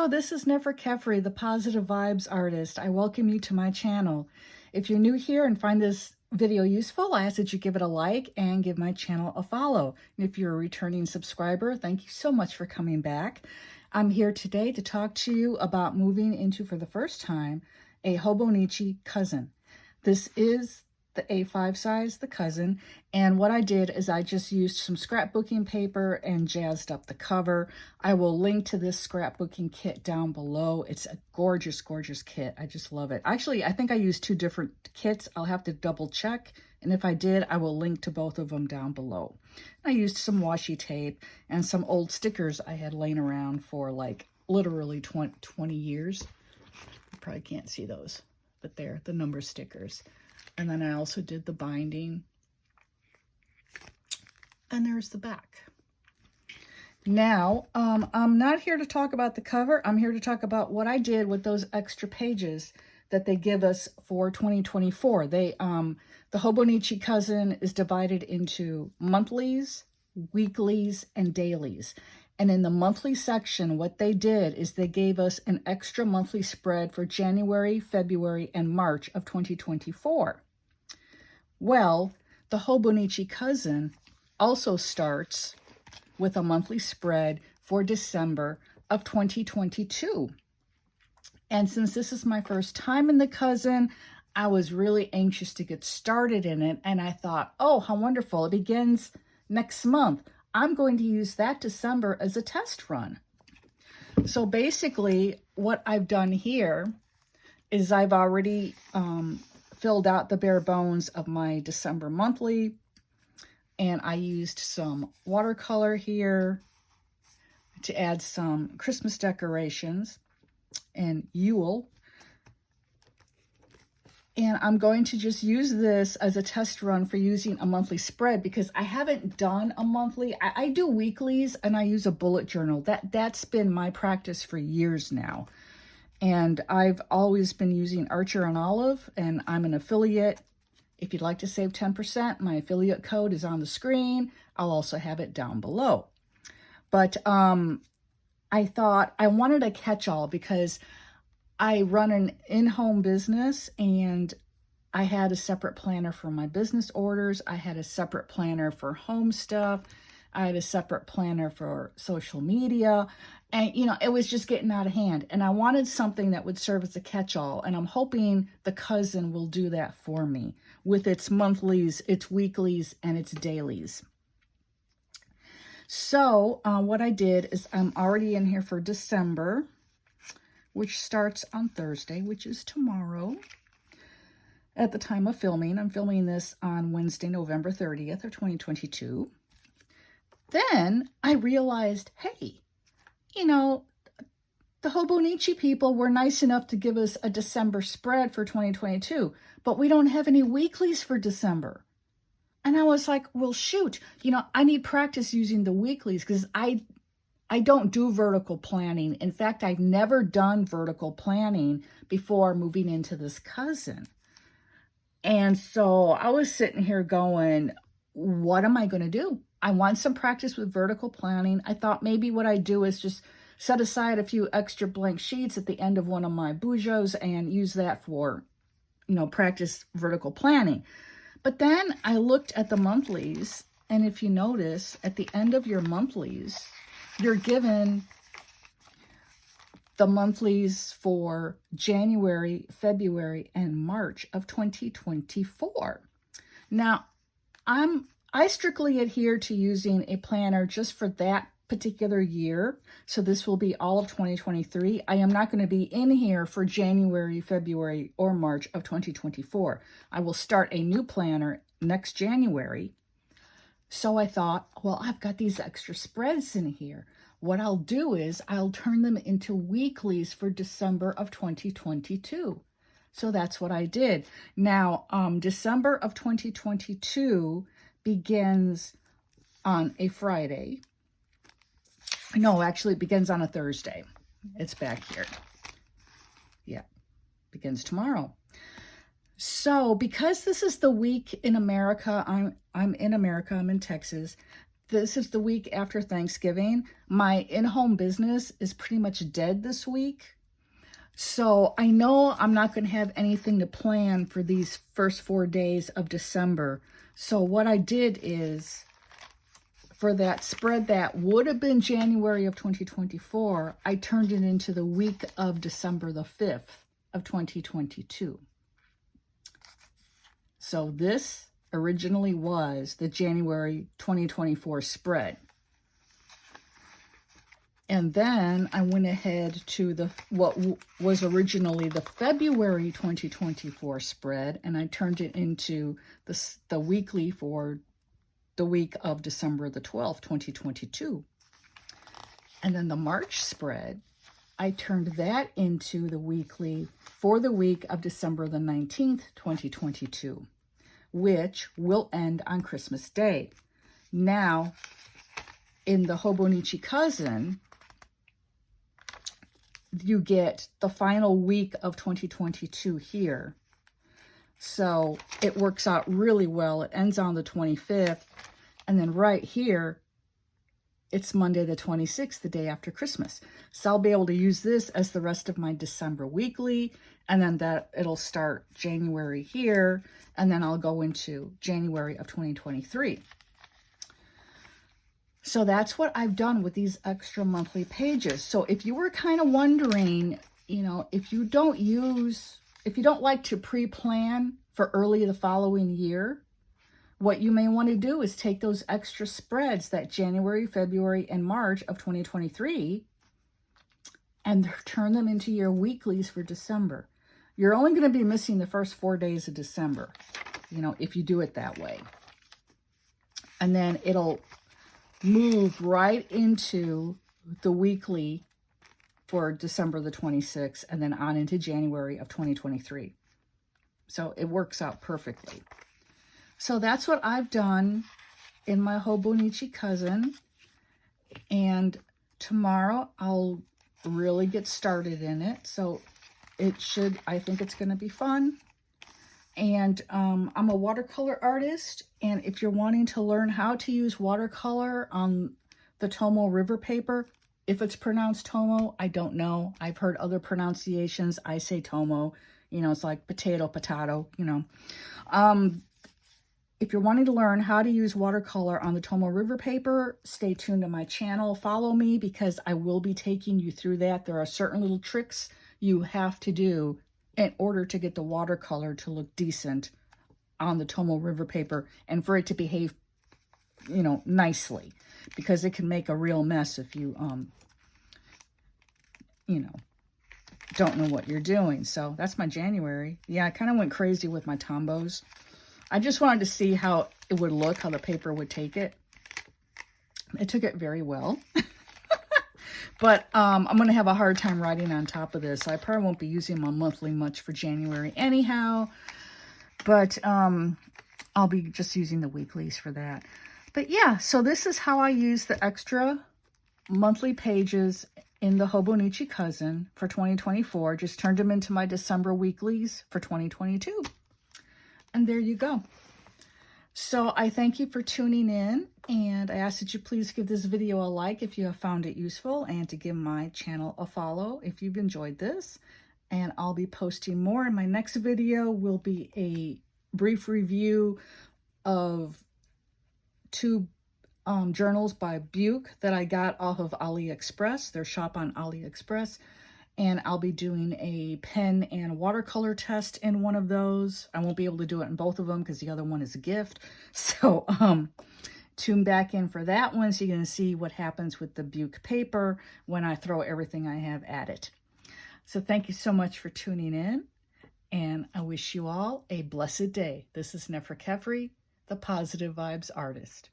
Hello, this is Nefer Kefri, the Positive Vibes Artist. I welcome you to my channel. If you're new here and find this video useful, I ask that you give it a like and give my channel a follow. And if you're a returning subscriber, thank you so much for coming back. I'm here today to talk to you about moving into, for the first time, a Hobonichi Cousin. This is the A5 size, the Cousin, and what I did is I just used some scrapbooking paper and jazzed up the cover. I will link to this scrapbooking kit down below. It's a gorgeous, gorgeous kit. I just love it. Actually, I think I used two different kits. I'll have to double check, and if I did, I will link to both of them down below. I used some washi tape and some old stickers I had laying around for like literally 20 years. You probably can't see those, but they're the number stickers. And then I also did the binding. And there's the back. Now, I'm not here to talk about the cover. I'm here to talk about what I did with those extra pages that they give us for 2024. The Hobonichi Cousin is divided into monthlies, weeklies, and dailies. And in the monthly section, what they did is they gave us an extra monthly spread for January, February, and March of 2024. Well, the Hobonichi Cousin also starts with a monthly spread for December of 2022. And since this is my first time in the Cousin, I was really anxious to get started in it. And I thought, oh, how wonderful. It begins next month. I'm going to use that December as a test run. So basically what I've done here is I've already filled out the bare bones of my December monthly, and I used some watercolor here to add some Christmas decorations and Yule. And I'm going to just use this as a test run for using a monthly spread because I haven't done a monthly. I do weeklies and I use a bullet journal. That's been my practice for years now. And I've always been using Archer and Olive, and I'm an affiliate. If you'd like to save 10%, my affiliate code is on the screen. I'll also have it down below. But I thought I wanted a catch-all because I run an in-home business, and I had a separate planner for my business orders. I had a separate planner for home stuff. I had a separate planner for social media. And, you know, it was just getting out of hand. And I wanted something that would serve as a catch-all. And I'm hoping the Cousin will do that for me with its monthlies, its weeklies, and its dailies. So what I did is I'm already in here for December, which starts on Thursday, which is tomorrow. At the time of filming, I'm filming this on Wednesday, November 30th of 2022. Then I realized, hey, you know, the Hobonichi people were nice enough to give us a December spread for 2022, but we don't have any weeklies for December. And I was like, well, shoot, you know, I need practice using the weeklies because I don't do vertical planning. In fact, I've never done vertical planning before moving into this Cousin. And so I was sitting here going, what am I going to do? I want some practice with vertical planning. I thought maybe what I do is just set aside a few extra blank sheets at the end of one of my bujos and use that for, you know, practice vertical planning. But then I looked at the monthlies, and if you notice, at the end of your monthlies, you're given the monthlies for January, February, and March of 2024. Now, I strictly adhere to using a planner just for that particular year. So this will be all of 2023. I am not going to be in here for January, February, or March of 2024. I will start a new planner next January. So I thought, well, I've got these extra spreads in here. What I'll do is I'll turn them into weeklies for December of 2022. So that's what I did. Now, December of 2022 begins on a Friday. No, actually it begins on a Thursday. It's back here. Yeah, begins tomorrow. So because this is the week in America, I'm in America, I'm in Texas, This is the week after Thanksgiving. My in-home business is pretty much dead this week. So I know I'm not going to have anything to plan for these first 4 days of December. So what I did is, for that spread that would have been January of 2024, I turned it into the week of December the 5th of 2022. So this originally was the January 2024 spread. And then I went ahead to the what was originally the February 2024 spread, and I turned it into the weekly for the week of December the 12th, 2022. And then the March spread, I turned that into the weekly for the week of December the 19th, 2022, which will end on Christmas Day. Now, in the Hobonichi Cousin, you get the final week of 2022 here. So it works out really well. It ends on the 25th. And then right here, it's Monday the 26th, the day after Christmas. So I'll be able to use this as the rest of my December weekly. And then that it'll start January here. And then I'll go into January of 2023. So that's what I've done with these extra monthly pages. So if you were kind of wondering, you know, if you don't like to pre-plan for early the following year, what you may want to do is take those extra spreads, that January, February, and March of 2023, and turn them into your weeklies for December. You're only going to be missing the first 4 days of December, you know, if you do it that way. And then it'll move right into the weekly for December the 26th and then on into January of 2023. So it works out perfectly. So that's what I've done in my Hobonichi Cousin. And tomorrow I'll really get started in it. So I think it's going to be fun. And I'm a watercolor artist, and if you're wanting to learn how to use watercolor on the Tomo River paper, if it's pronounced Tomo, I don't know. I've heard other pronunciations. I say Tomo. You know, it's like potato, you know. If you're wanting to learn how to use watercolor on the Tomo River paper, stay tuned to my channel. Follow me because I will be taking you through that. There are certain little tricks you have to do in order to get the watercolor to look decent on the Tomo River paper and for it to behave, you know, nicely, because it can make a real mess if you, you know, don't know what you're doing. So that's my January. Yeah, I kind of went crazy with my Tombos. I just wanted to see how it would look, how the paper would take it. It took it very well. But I'm going to have a hard time writing on top of this. I probably won't be using my monthly much for January anyhow. But I'll be just using the weeklies for that. But yeah, so this is how I use the extra monthly pages in the Hobonichi Cousin for 2024. Just turned them into my December weeklies for 2022. And there you go. So I thank you for tuning in, and I ask that you please give this video a like if you have found it useful, and to give my channel a follow if you've enjoyed this. And I'll be posting more. In my next video will be a brief review of 2 journals by Buke that I got off of AliExpress, their shop on AliExpress. And I'll be doing a pen and watercolor test in one of those. I won't be able to do it in both of them because the other one is a gift. So tune back in for that one so you're going to see what happens with the Buke paper when I throw everything I have at it. So thank you so much for tuning in, and I wish you all a blessed day. This is Nefer Kefri, the Positive Vibes Artist.